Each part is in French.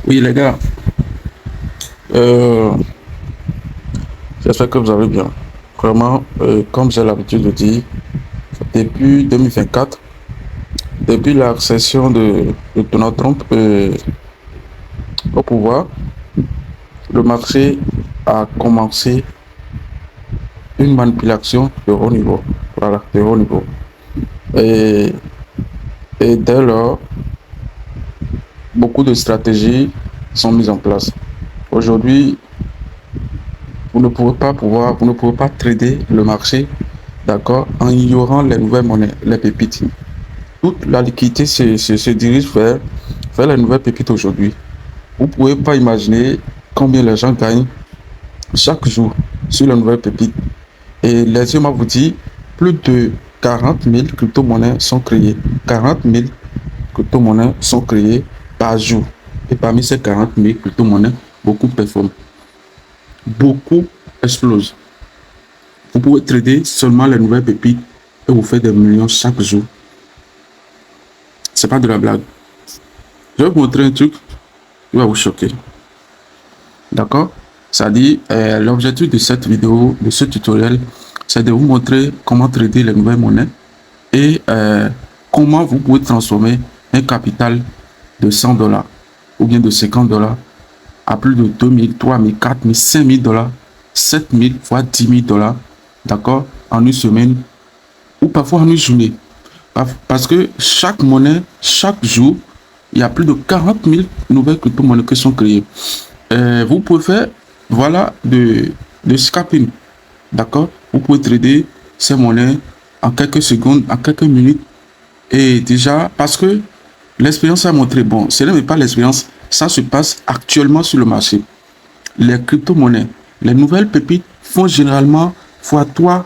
Oui, les gars, euh, j'espère que vous allez bien. Vraiment, comme j'ai l'habitude de dire, depuis 2024, depuis l'accession de Donald Trump au pouvoir, le marché a commencé une manipulation de haut niveau. Voilà, de haut niveau. Et, et dès lors, beaucoup de stratégies sont mises en place. Aujourd'hui, vous ne pouvez pas trader le marché, d'accord, en ignorant les nouvelles monnaies, les pépites. Toute la liquidité se dirige vers les nouvelles pépites aujourd'hui. Vous ne pouvez pas imaginer combien les gens gagnent chaque jour sur les nouvelles pépites. Et laissez-moi vous dire, plus de 40 000 crypto-monnaies sont créées. 40 000 crypto-monnaies sont créées par jour. Et parmi ces 40 000 crypto-monnaies, beaucoup performent. Beaucoup explosent. Vous pouvez trader seulement les nouvelles pépites et vous faites des millions chaque jour. C'est pas de la blague. Je vais vous montrer un truc qui va vous choquer. D'accord? Ça dit, l'objectif de cette vidéo, de ce tutoriel, c'est de vous montrer comment trader les nouvelles monnaies et comment vous pouvez transformer un capital de 100 dollars ou bien de 50 dollars à plus de 2000, 3000, 4000, 5000 dollars, 7000 voire 10 000 dollars, d'accord, en une semaine ou parfois en une journée. Parce que chaque monnaie, chaque jour, il y a plus de 40 000 nouvelles crypto-monnaies qui sont créées. Vous pouvez faire, voilà, de scalping, d'accord. Vous pouvez trader ces monnaies en quelques secondes, en quelques minutes. Et déjà, parce que l'expérience a montré, bon, ce n'est pas l'expérience, ça se passe actuellement sur le marché. Les crypto-monnaies, les nouvelles pépites font généralement x3,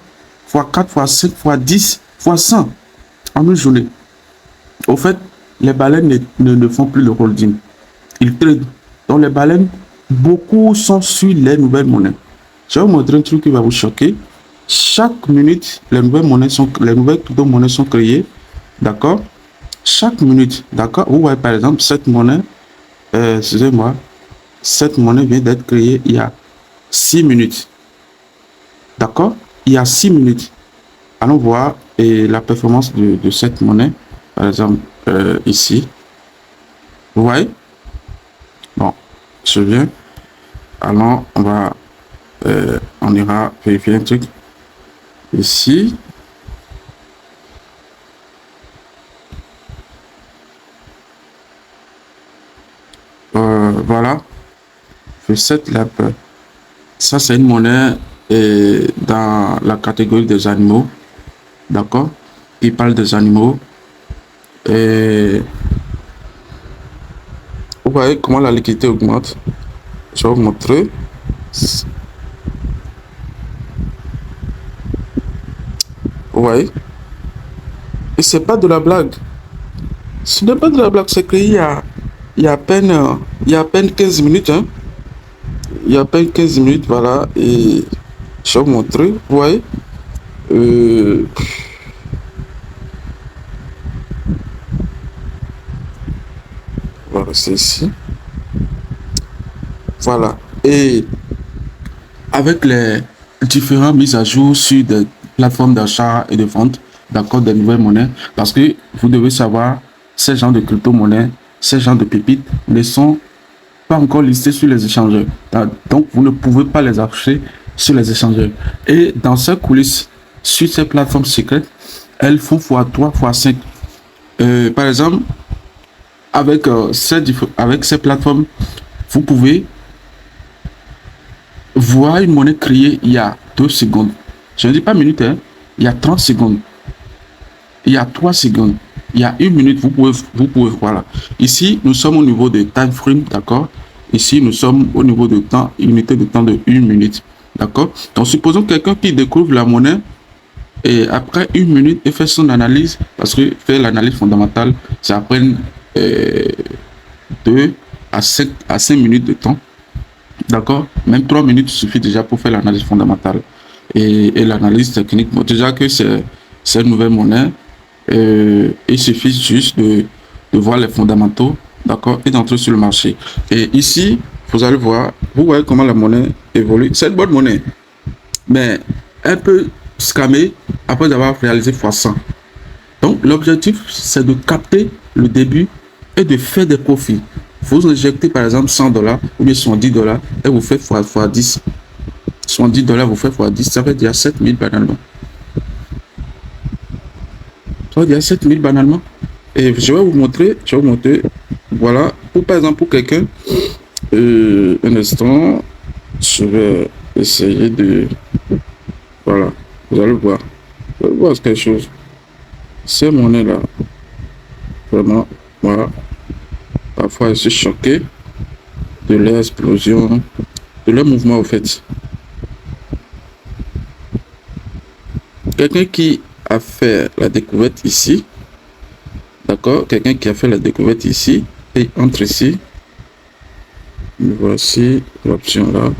x4, x5, x10, x100 en une journée. Au fait, les baleines ne font plus le holding. Ils tradent. Donc les baleines, beaucoup sont sur les nouvelles monnaies. Je vais vous montrer un truc qui va vous choquer. Chaque minute, les nouvelles crypto-monnaies sont créées. D'accord? Chaque minute, d'accord? Vous voyez par exemple cette monnaie, excusez-moi, cette monnaie vient d'être créée il y a 6 minutes. D'accord? Il y a 6 minutes. Allons voir la performance de cette monnaie. Par exemple, ici. Vous voyez? Bon, je viens. Alors, on ira vérifier un truc. Ici. Voilà. Reset Lab. Ça, c'est une monnaie dans la catégorie des animaux. D'accord? Il parle des animaux. Et vous voyez comment la liquidité augmente. Je vais vous montrer. Vous voyez? Et c'est pas de la blague. Ce n'est pas de la blague. C'est créé il y a à peine 15 minutes. Hein? Il y a à peine 15 minutes. Voilà. Et je vais vous montrer. Vous voyez? Voilà, c'est ici. Voilà. Et avec les différentes mises à jour sur des plateformes d'achat et de vente, d'accord, des nouvelles monnaies, parce que vous devez savoir, ces gens de crypto-monnaies, ces gens de pépites ne sont pas encore listés sur les échangeurs. Donc, vous ne pouvez pas les acheter sur les échangeurs. Et dans ces coulisses, sur ces plateformes secrètes, elles font x3, x5. Par exemple, avec ces plateformes, vous pouvez voir une monnaie créée il y a 2 secondes. Je ne dis pas minutes, hein. Il y a 30 secondes. Il y a 3 secondes. Il y a 1 minute. Vous pouvez, voilà. Ici, nous sommes au niveau de time frame, d'accord. Ici, nous sommes au niveau de temps, unité de temps de 1 minute, d'accord. Donc, supposons quelqu'un qui découvre la monnaie et après 1 minute, il fait son analyse, parce que faire l'analyse fondamentale, ça prend 2 à 5 minutes de temps. D'accord? Même 3 minutes suffit déjà pour faire l'analyse fondamentale et l'analyse technique. Bon, déjà que c'est une nouvelle monnaie, il suffit juste de voir les fondamentaux d'accord, et d'entrer sur le marché. Et ici, vous allez voir, vous voyez comment la monnaie évolue. C'est une bonne monnaie, mais elle peut scammer après avoir réalisé x100. Donc, l'objectif, c'est de capter le début et de faire des profits. Vous injectez par exemple 100 dollars ou bien 70 dollars et vous faites x 10. 70 dollars, vous faites x 10, ça fait déjà 7000 banalement. Ça fait déjà 7000 banalement. Et je vais vous montrer, voilà, pour par exemple pour quelqu'un, un instant, je vais essayer de, voilà, vous allez voir, quelque chose. Ces monnaies là, vraiment, voilà, parfois je suis choqué de leur explosion, de leur mouvement au fait. Quelqu'un qui a fait la découverte ici, d'accord, quelqu'un qui a fait la découverte ici et entre ici, voici l'option là,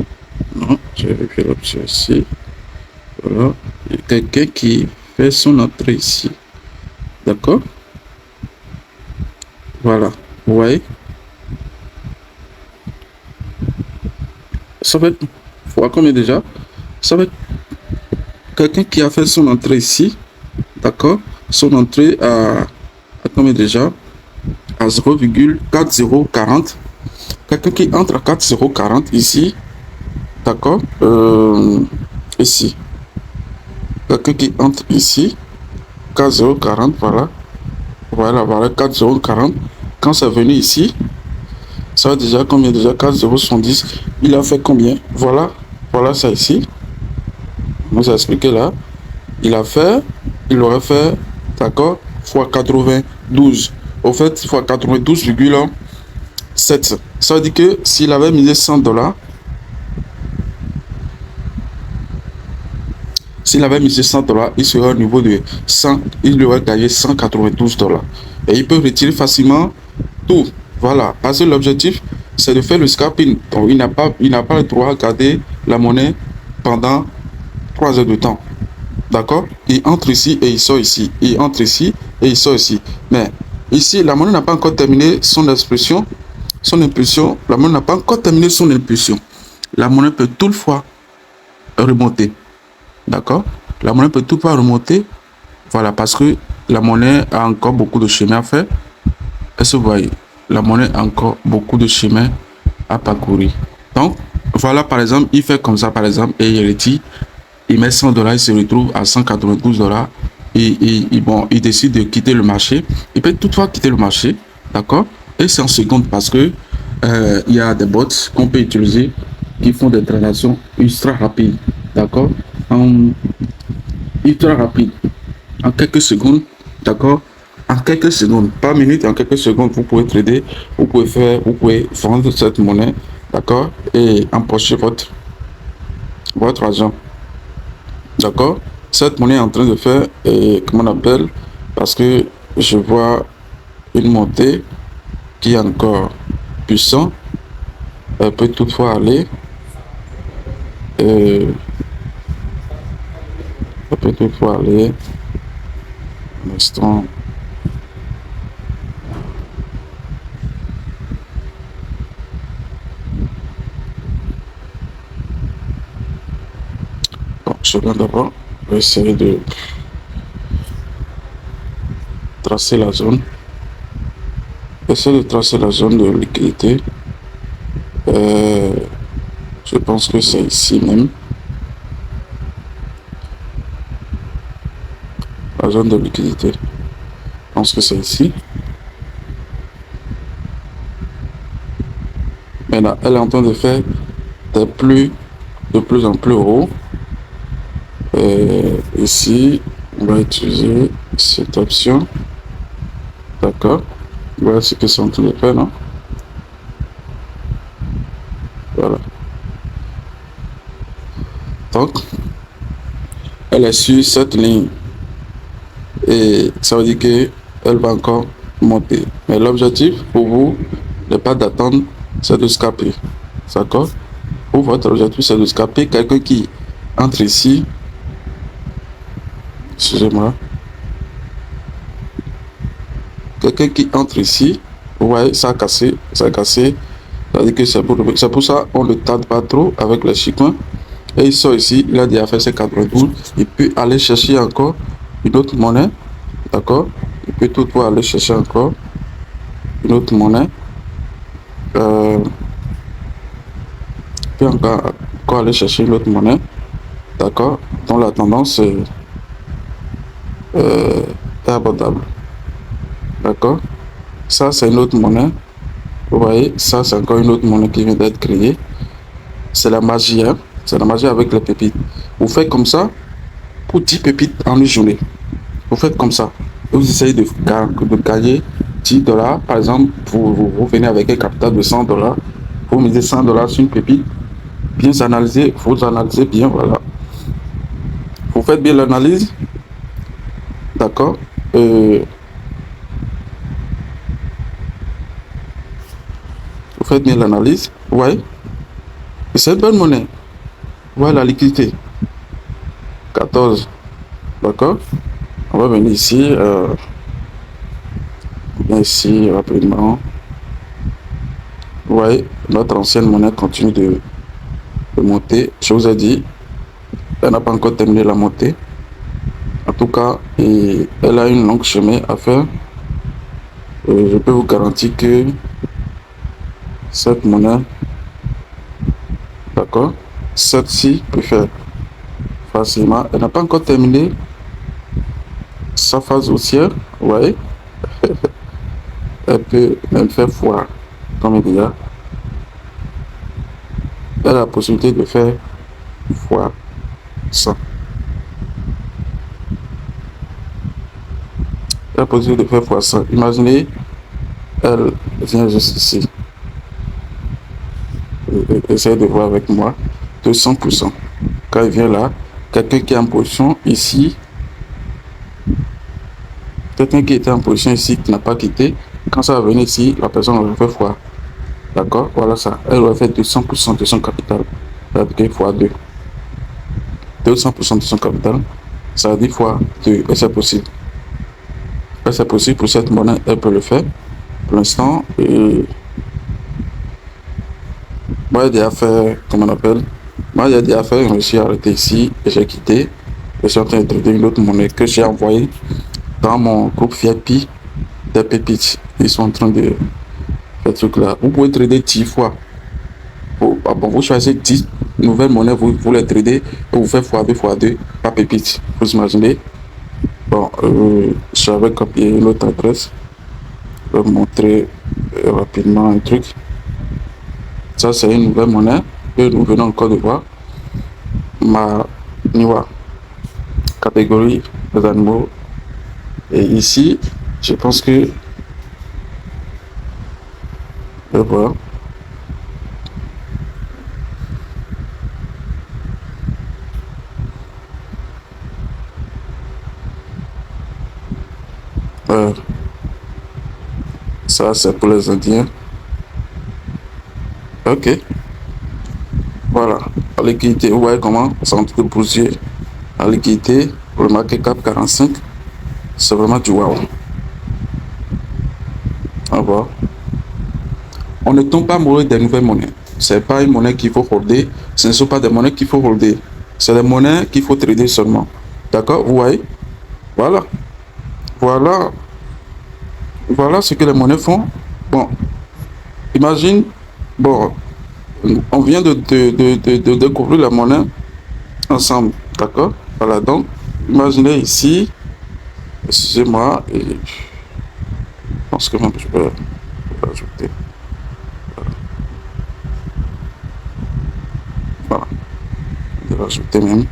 non, je vais vérifier l'option ici, voilà, quelqu'un qui fait son entrée ici, d'accord, voilà, vous voyez, ça va être, fois combien déjà, ça va être quelqu'un qui a fait son entrée ici, d'accord, son entrée à combien déjà, à 0,4040, quelqu'un qui entre à 4040 ici, d'accord, ici, quelqu'un qui entre ici, 4040, voilà, voilà, 4040, quand c'est venu ici, ça va déjà combien déjà, 4070, il a fait combien, voilà, voilà ça ici, on vous a expliqué là, il aurait fait, d'accord, fois 92, au fait, fois 92,7, ça veut dire que s'il avait misé 100 dollars, s'il avait misé 100 dollars, il serait au niveau de 100, il aurait gagné 192 dollars. Et il peut retirer facilement tout. Voilà. Parce que l'objectif, c'est de faire le scalping. Donc, il n'a pas le droit de garder la monnaie pendant 3 heures de temps. D'accord? Il entre ici et il sort ici. Il entre ici et il sort ici. Mais ici, la monnaie n'a pas encore terminé son expression. Son impulsion. La monnaie n'a pas encore terminé son impulsion. La monnaie peut toutefois remonter. D'accord? La monnaie peut tout pas remonter. Voilà, parce que la monnaie a encore beaucoup de chemin à faire. Est-ce que vous voyez? La monnaie a encore beaucoup de chemin à parcourir. Donc, voilà, par exemple, il fait comme ça, par exemple, et il retire, il met 100 dollars, il se retrouve à 192 dollars. Et bon, il décide de quitter le marché. Il peut toutefois quitter le marché. D'accord? Et c'est en seconde parce que il y a des bots qu'on peut utiliser qui font des transactions ultra rapides. D'accord? Ultra rapide. En quelques secondes, d'accord? En quelques secondes, pas minutes, en quelques secondes, vous pouvez trader, vous pouvez vendre cette monnaie, d'accord? Et empocher votre argent, d'accord? Cette monnaie est en train de faire, comment on appelle? Parce que je vois une montée qui est encore puissante. Elle peut toutefois aller. Elle peut toutefois aller. Un instant. Bon, je viens d'abord. Je vais essayer de tracer la zone. Essayer de tracer la zone de liquidité. Je pense que c'est ici même. La zone de liquidité. Je pense que c'est ici. Maintenant, elle est en train de faire de plus en plus haut. Ici, on va utiliser cette option. D'accord. Voilà ce que c'est en train de faire, non? Voilà. Donc, elle est sur cette ligne. Et ça veut dire qu'elle va encore monter. Mais l'objectif pour vous n'est pas d'attendre, c'est de scalper. D'accord? Pour votre objectif, c'est de scalper quelqu'un qui entre ici. Excusez-moi. Quelqu'un qui entre ici. Vous voyez, ça a cassé, ça a cassé. C'est-à-dire que c'est pour ça on ne tarde pas trop avec les chicoins. Et il sort ici, il a déjà fait ses 92. Il peut aller chercher encore une autre monnaie. D'accord? Il peut toutefois aller chercher encore une autre monnaie. Il peut encore aller chercher une autre monnaie. D'accord? Donc la tendance est abordable. D'accord? Ça, c'est une autre monnaie. Vous voyez, ça, c'est encore une autre monnaie qui vient d'être créée. C'est la magie, hein? C'est la magie avec les pépites. Vous faites comme ça pour 10 pépites en une journée. Vous faites comme ça. Et vous essayez de gagner 10 dollars. Par exemple, vous venez avec un capital de 100 dollars. Vous mettez 100 dollars sur une pépite. Bien analyser, vous analysez bien, voilà. Vous faites bien l'analyse. D'accord? Vous faites bien l'analyse. Vous voyez? Et c'est une bonne monnaie. Voilà la liquidité. 14. D'accord? On va venir ici. Ici rapidement. Vous voyez, notre ancienne monnaie continue de monter. Je vous ai dit, elle n'a pas encore terminé la montée. En tout cas, elle a une longue chemin à faire. Je peux vous garantir que cette monnaie, d'accord, cette-ci peut faire facilement. Elle n'a pas encore terminé sa phase haussière. Vous voyez, elle peut même faire fois, comme il y a. Elle a la possibilité de faire fois 100. Elle a la possibilité de faire fois 100. Imaginez, elle vient juste ici. Essayez de voir avec moi. 200%. Quand il vient là, quelqu'un qui est en position ici, quelqu'un qui était en position ici, qui n'a pas quitté, quand ça va venir ici, la personne va faire fois. D'accord? Voilà ça. Elle va faire 200% de son capital. Ça veut dire fois 2. 200% de son capital, ça veut dire fois 2. Et c'est possible. Et c'est possible pour cette monnaie, elle peut le faire. Pour l'instant, moi, il y a des affaires, comment on appelle? Moi, il y a des affaires, je me suis arrêté ici et j'ai quitté. Je suis en train de traiter une autre monnaie que j'ai envoyée dans mon groupe VIP des pépites. Ils sont en train de faire truc là. Vous pouvez trader 10 fois. Vous choisissez 10 nouvelles monnaies, vous les tradez et vous faites x2 x2 par pépite. Vous imaginez? Bon, je vais copier une autre adresse. Je vais vous montrer rapidement un truc. Ça, c'est une nouvelle monnaie que nous venons encore de voir. Niwa, catégorie des animaux. Et ici, je pense que je vais voir. Ça, c'est pour les Indiens. Ok. Voilà. La liquidité, vous voyez comment ça en train de bouger. La liquidité, pour le market cap 45, c'est vraiment du wow. Au revoir. On ne tombe pas amoureux des nouvelles monnaies. Ce n'est pas une monnaie qu'il faut holder. Ce ne sont pas des monnaies qu'il faut holder. C'est des monnaies qu'il faut trader seulement. D'accord? Vous voyez? Voilà. Voilà. Voilà ce que les monnaies font. Bon. Imagine. Bon. On vient de découvrir la monnaie ensemble. D'accord? Voilà. Donc, imaginez ici. Excusez-moi. Et je pense que même je peux ajouter. Voilà. Je vais ajouter même.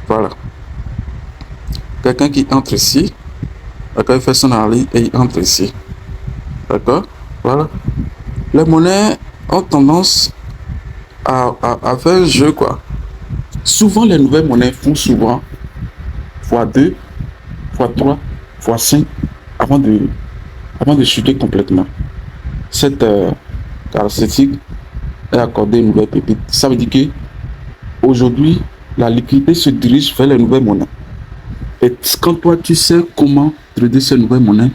Voilà. Quelqu'un qui entre ici. D'accord, il fait son analyse et il entre ici. D'accord? Voilà. Les monnaies ont tendance à faire un jeu, quoi. Souvent, les nouvelles monnaies font souvent x2, x3, x5 avant de chuter complètement. Cette caractéristique est accordée une nouvelle pépite. Ça veut dire que aujourd'hui, la liquidité se dirige vers les nouvelles monnaies. Et quand toi, tu sais comment trader ces nouvelles monnaies,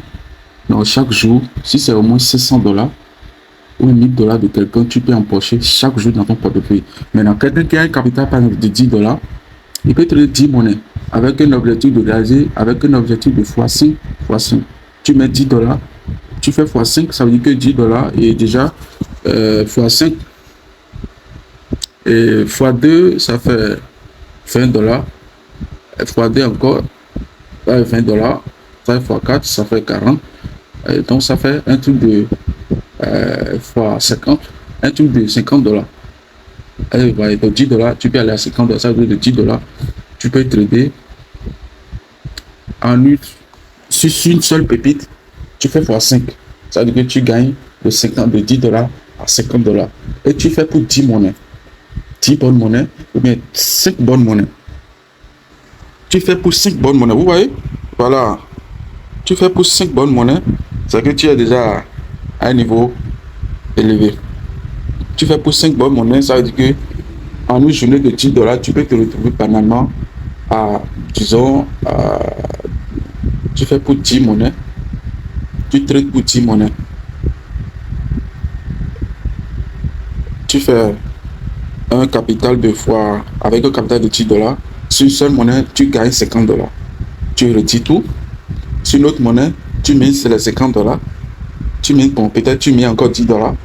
Donc, chaque jour, si c'est au moins 600 dollars ou 1000 dollars de quelqu'un, tu peux empocher chaque jour dans ton portefeuille. Maintenant, quelqu'un qui a un capital, par exemple, de 10 dollars, il peut te le 10 monnaies avec un objectif de réaliser, avec un objectif de x5, x5. Tu mets 10 dollars, tu fais x5, ça veut dire que 10 dollars est déjà x5. Et x2, ça fait 20 dollars. x2 encore, 20 dollars. Ça fait x4, ça fait 40. Et donc, ça fait un truc de x50, un truc de 50 dollars. Et voilà, donc 10 dollars, tu peux aller à 50 dollars, ça veut dire de 10 dollars, tu peux trader en une, sur une seule pépite, tu fais x5. Ça veut dire que tu gagnes de 10 dollars à 50 dollars. Et tu fais pour 10 monnaies. 10 bonnes monnaies ou bien 5 bonnes monnaies. Tu fais pour 5 bonnes monnaies. Vous voyez? Voilà. Tu fais pour 5 bonnes monnaies. C'est que tu es déjà à un niveau élevé. Tu fais pour 5 bonnes monnaies. Ça veut dire que en une journée de 10 dollars, tu peux te retrouver banalement à, disons, tu fais pour 10 monnaies. Tu traites pour 10 monnaies. Tu fais un capital de fois, avec un capital de 10 dollars, sur une seule monnaie, tu gagnes 50 dollars. Tu retires tout. Sur une autre monnaie, tu mets les 50 dollars. Tu mets, bon, peut-être tu mets encore 10 dollars.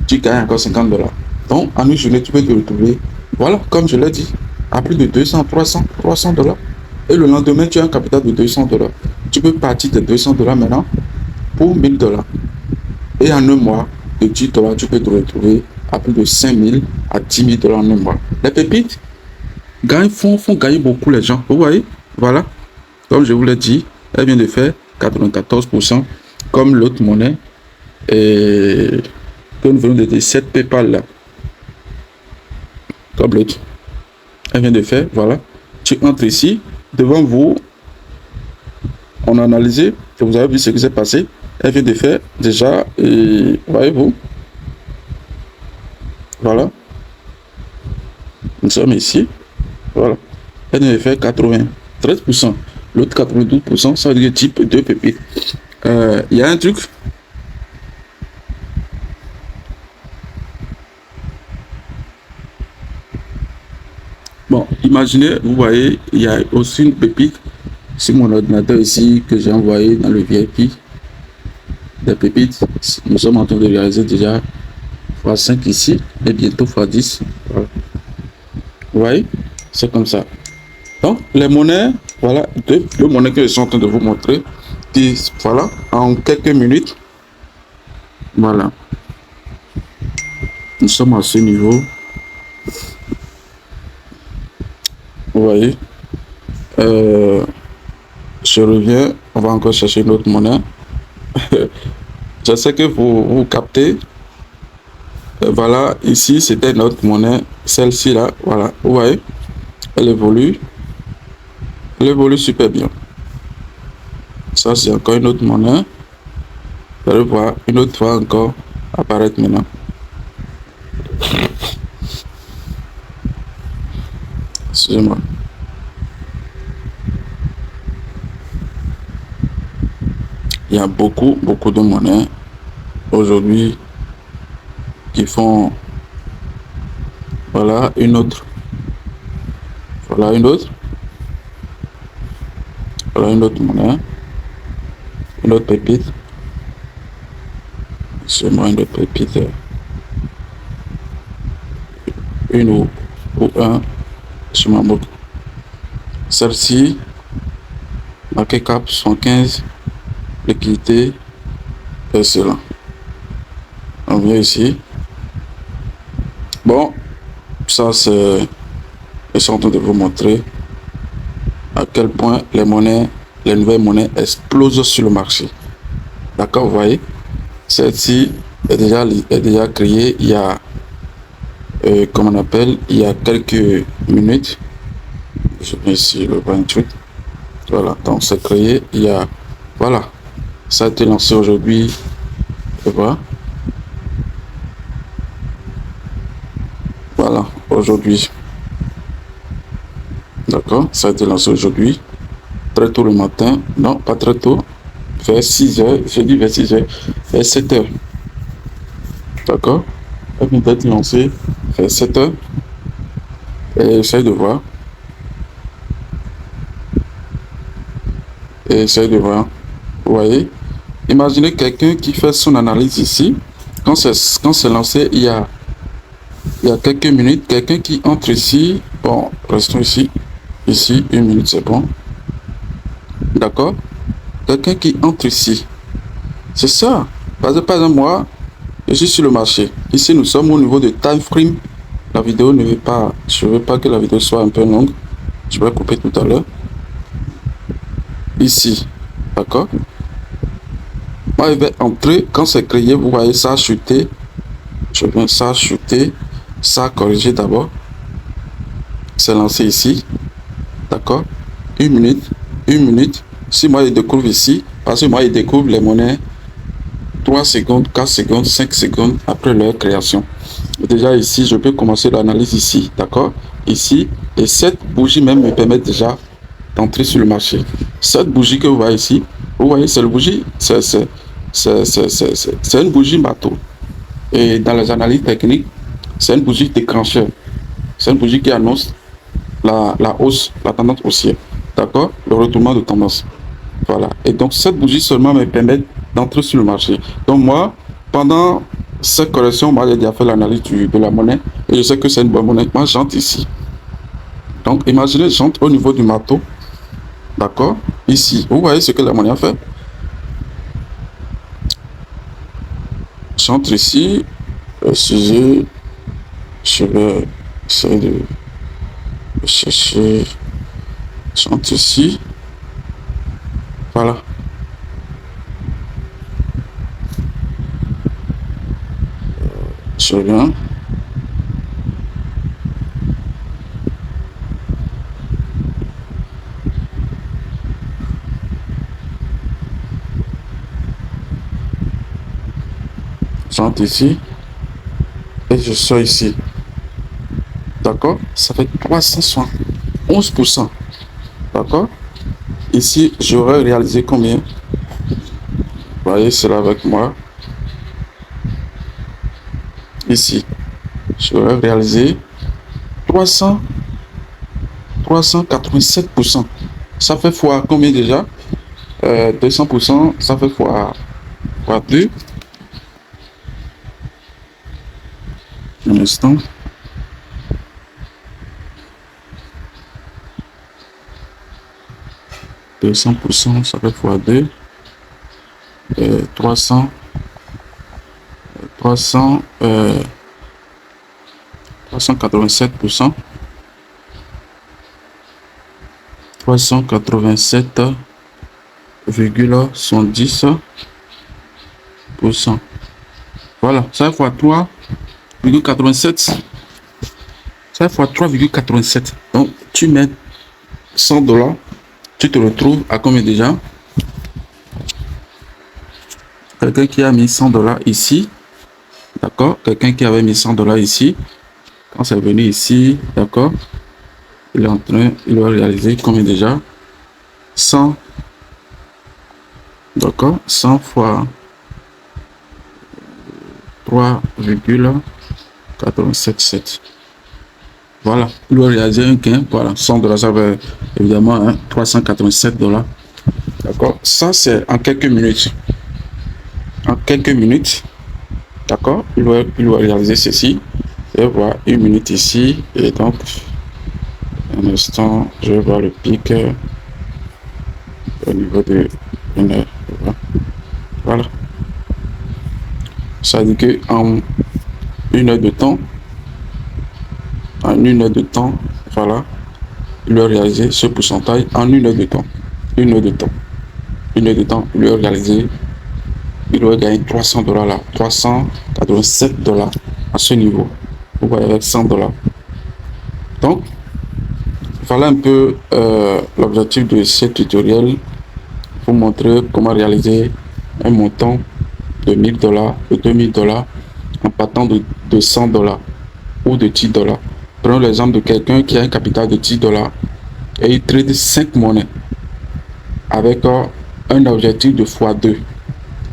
Tu gagnes encore 50 dollars. Donc, en une journée, tu peux te retrouver, voilà, comme je l'ai dit, à plus de 200, 300 dollars. Et le lendemain, tu as un capital de 200 dollars. Tu peux partir de 200 dollars maintenant pour 1000 dollars. Et en un mois, de 10 dollars, tu peux te retrouver à plus de 5000 à 10 000 dollars en un mois. Les pépites font gagner beaucoup les gens. Vous voyez? Voilà. Comme je vous l'ai dit, elle vient de faire 94% comme l'autre monnaie et que nous venons de dire, cette PayPal là. Comme l'autre. Elle vient de faire, voilà. Tu entres ici, devant vous, on a analysé, que vous avez vu ce qui s'est passé. Elle vient de faire déjà, et voyez-vous, voilà. Nous sommes ici, voilà. Elle vient de faire 93%. L'autre 92%, ça veut dire type 2 pépites. Il y a un truc. Bon, imaginez, vous voyez, il y a aussi une pépite sur mon ordinateur ici que j'ai envoyé dans le VIP. Des pépites, nous sommes en train de réaliser déjà x5 ici et bientôt x10. Voilà. Vous voyez, c'est comme ça. Donc, les monnaies, voilà, deux monnaies que je suis en train de vous montrer. Qui, voilà, en quelques minutes, voilà. Nous sommes à ce niveau. Vous voyez, je reviens, on va encore chercher une autre monnaie. Je sais que vous captez. Voilà, ici c'était notre monnaie, celle-ci là, voilà, vous voyez, elle évolue super bien. Ça c'est encore une autre monnaie. Vous allez voir une autre fois encore apparaître maintenant. Excusez-moi. Il y a beaucoup de monnaies aujourd'hui qui font, voilà une autre, voilà une autre monnaie, une autre pépite, c'est moi une autre pépite, une ou un sur ma book. Celle-ci marqué cap 115, liquidité excellent. On vient ici. Bon, ça c'est, je suis en train de vous montrer à quel point les nouvelles monnaies explosent sur le marché. D'accord, vous voyez, celle-ci est déjà créée il y a, comment on appelle, il y a quelques minutes. Je mets ici le 28. Voilà, donc c'est créé il y a, voilà, ça a été lancé aujourd'hui. Voilà. Voilà, aujourd'hui. D'accord, ça a été lancé aujourd'hui, très tôt le matin. Non, pas très tôt. vers 6 heures, je dis vers 6 heures, vers 7 heures. D'accord? Elle vient d'être lancée vers 7 heures. Et essaye de voir. Et essaye de voir. Vous voyez? Imaginez quelqu'un qui fait son analyse ici. Quand c'est lancé, il y a quelques minutes, quelqu'un qui entre ici. Bon, restons ici. Ici, 1 minute, c'est bon. D'accord? Quelqu'un qui entre ici. C'est ça. Par exemple, moi, je suis sur le marché. Ici, nous sommes au niveau de time frame. La vidéo ne veut pas, je ne veux pas que la vidéo soit un peu longue. Je vais couper tout à l'heure. Ici. D'accord? Moi, je vais entrer. Quand c'est créé, vous voyez ça a chuté. Je viens, ça a chuté. Ça a corrigé d'abord. C'est lancé ici. D'accord? 1 minute. 1 minute. Si moi, je découvre ici, parce que moi, je découvre les monnaies 3 secondes, 4 secondes, 5 secondes après leur création. Déjà ici, je peux commencer l'analyse ici, d'accord? Ici, et cette bougie même me permet déjà d'entrer sur le marché. Cette bougie que vous voyez ici, vous voyez, c'est le bougie, c'est une bougie bateau. Et dans les analyses techniques, c'est une bougie déclencheur. C'est une bougie qui annonce la hausse, la tendance haussière, d'accord? Le retournement de tendance. Voilà. Et donc, cette bougie seulement me permet d'entrer sur le marché. Donc, moi, pendant cette correction, moi, j'ai déjà fait l'analyse de la monnaie et je sais que c'est une bonne monnaie. Moi, j'entre ici. Donc, imaginez, j'entre au niveau du marteau. D'accord? Ici. Vous voyez ce que la monnaie a fait? J'entre ici. Si je vais essayer de chercher. J'entre ici. Voilà. Je viens. J'entre ici. Et je sors ici. D'accord? Ça fait 371%. D'accord? Ici, j'aurais réalisé combien? Vous voyez cela avec moi. Ici, j'aurais réalisé 387%. Ça fait fois combien déjà? 200%, ça fait fois 2. Un instant. De 100%, ça fait fois 2. 300. 387%. 387,70%. Voilà, ça fait fois 3,87. Ça fait fois 3,87. Donc, tu mets $100. Tu te retrouves à combien déjà? Quelqu'un qui a mis $100 ici. D'accord? Quelqu'un qui avait mis $100 ici. Quand c'est venu ici, d'accord? Il est en train, il va réaliser combien déjà? 100. D'accord? 100 fois 3,877. Voilà. Il va réaliser un gain. Voilà. $100, ça va évidemment hein, $387. D'accord? Ça, c'est en quelques minutes. En quelques minutes. D'accord? Il va réaliser ceci. Je vais voir 1 minute ici. Et donc, un instant, je vais voir le pic au niveau de 1 heure. Voilà. Ça dit que en 1 heure de temps, voilà, il va réaliser ce pourcentage en 1 heure de temps. 1 heure de temps. 1 heure de temps, il va réaliser, il va gagner $300 là, $387 à ce niveau. Vous voyez avec $100. Donc, voilà un peu l'objectif de ce tutoriel. Vous montrer comment réaliser un montant de $1000, de $2000 en partant de $100 ou de $10. Prenons l'exemple de quelqu'un qui a un capital de $10 et il trade 5 monnaies avec un objectif de x2.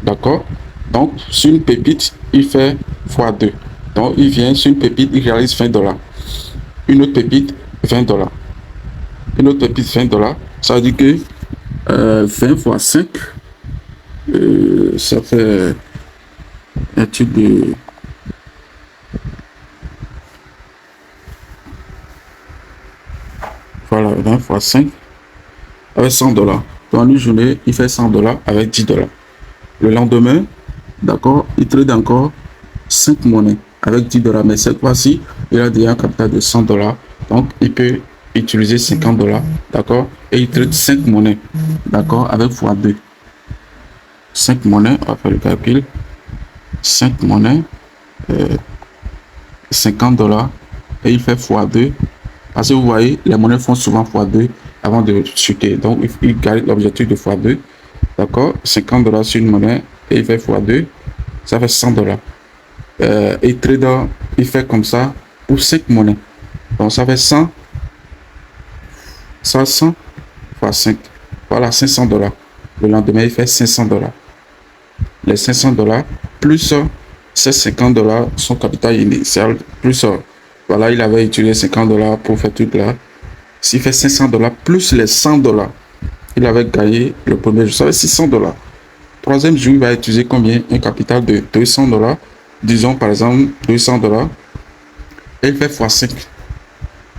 D'accord? Donc, sur une pépite, il fait x2. Donc, il vient sur une pépite, il réalise $20. Une autre pépite, $20. Une autre pépite, $20. Ça veut dire que 20 fois 5, ça fait un truc de... Voilà, 20 fois 5, avec $100. Dans une journée, il fait $100 avec $10. Le lendemain, d'accord, il trade encore 5 monnaies avec $10. Mais cette fois-ci, il a déjà un capital de $100. Donc, il peut utiliser $50. D'accord, et il trade 5 monnaies. D'accord, avec x2. 5 monnaies, on va faire le calcul. 5 monnaies, $50. Et il fait x2. Parce que vous voyez, les monnaies font souvent x2 avant de chuter. Donc, il garde l'objectif de x2. D'accord, $50 sur une monnaie et il fait x2. Ça fait $100. Et trader, il fait comme ça pour 5 monnaies. Donc, ça fait 100. 100 fois 5. Voilà, $500. Le lendemain, il fait $500. Les $500 plus ces $50, son capital initial, plus voilà, il avait utilisé $50 pour faire tout là. S'il fait $500 plus les $100, il avait gagné le premier jour, ça fait $600. Troisième jour, il va utiliser combien? Un capital de $200. Disons par exemple $200. Et il fait x5.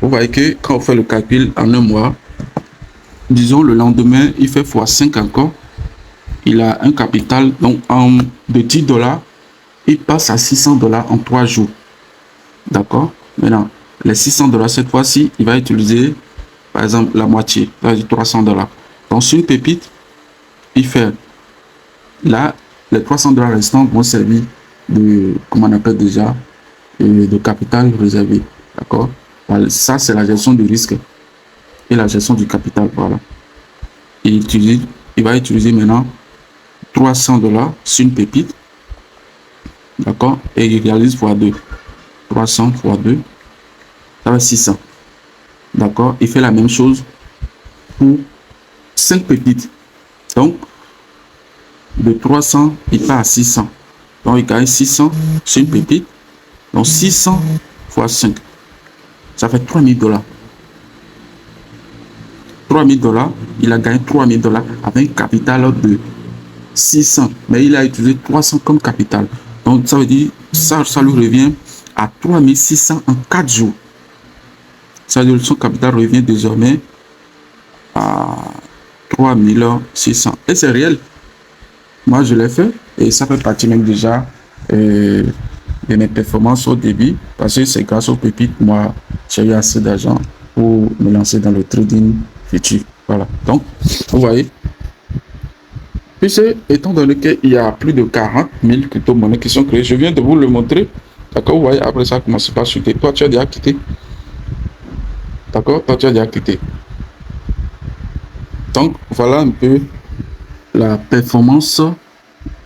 Vous voyez que quand on fait le calcul en un mois, disons le lendemain, il fait x5 encore. Il a un capital donc de $10. Il passe à $600 en 3 jours. D'accord? Maintenant, les $600, cette fois-ci, il va utiliser, par exemple, la moitié, c'est-à-dire $300. Donc, sur une pépite, il fait, là, les $300 restants vont servir de, comment on appelle déjà, de capital réservé. D'accord? Voilà, ça, c'est la gestion du risque et la gestion du capital. Voilà. Il va utiliser maintenant $300 sur une pépite. D'accord? Et il réalise x2. 300 x 2, ça va 600. D'accord? Il fait la même chose pour 5 pépites. Donc, de 300, il part à 600. Donc, il gagne 600 sur une pépite. Donc, 600 fois 5, ça fait $3000. $3000, il a gagné $3000 avec un capital de 600. Mais il a utilisé 300 comme capital. Donc, ça veut dire, ça lui revient à 3600 en 4 jours. Ça veut dire son capital revient désormais à 3600. Et c'est réel. Moi, je l'ai fait et ça fait partie même déjà de mes performances au début parce que c'est grâce aux pépites, moi, j'ai eu assez d'argent pour me lancer dans le trading futur. Voilà. Donc, vous voyez. Puis, étant donné qu'il y a plus de 40 000 crypto-monnaies qui sont créées, je viens de vous le montrer. D'accord, vous voyez, après ça, commence pas à chuter. Toi, tu as déjà quitté. D'accord, toi, tu as déjà quitté. Donc, voilà un peu la performance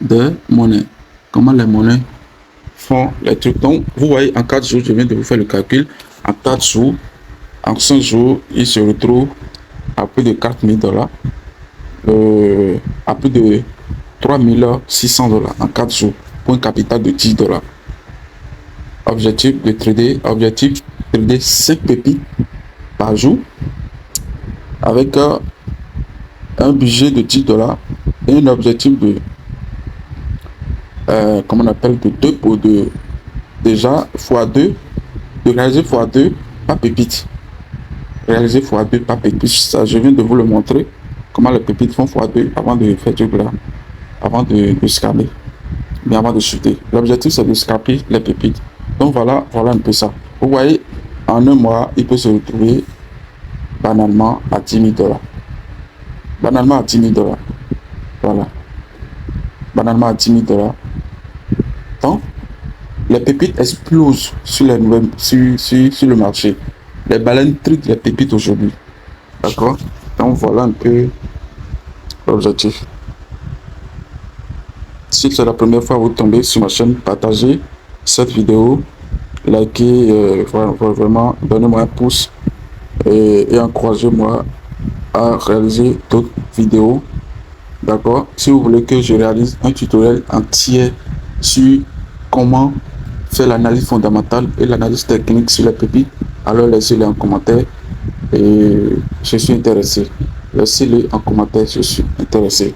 des monnaies. Comment les monnaies font les trucs. Donc, vous voyez, en 4 jours, je viens de vous faire le calcul. En 4 jours, en 5 jours, il se retrouve à plus de $4000. À plus de $3600 en 4 jours pour un capital de $10. Objectif de trader 5 pépites par jour avec un budget de $10 et un objectif de comment on appelle de 2 pour de déjà x2 de réaliser x2 par pépite. Réaliser x2 par pépite. Ça, je viens de vous le montrer comment les pépites font x2 avant de faire du là, avant de scraper, mais avant de chuter. L'objectif c'est de scraper les pépites. Donc voilà un peu ça. Vous voyez, en un mois, il peut se retrouver banalement à $10 000. Banalement à $10 000. Voilà. Banalement à $10 000. Donc, les pépites explosent sur, les nouvelles, sur le marché. Les baleines trident les pépites aujourd'hui. D'accord? Donc voilà un peu l'objectif. Si c'est la première fois que vous tombez sur ma chaîne, partagez cette vidéo, likez, vraiment, donnez-moi un pouce et encouragez-moi à réaliser d'autres vidéos D'accord? Si vous voulez que je réalise un tutoriel entier sur comment faire l'analyse fondamentale et l'analyse technique sur les pépites, alors laissez-le en commentaire et je suis intéressé. Laissez-le en commentaire, je suis intéressé.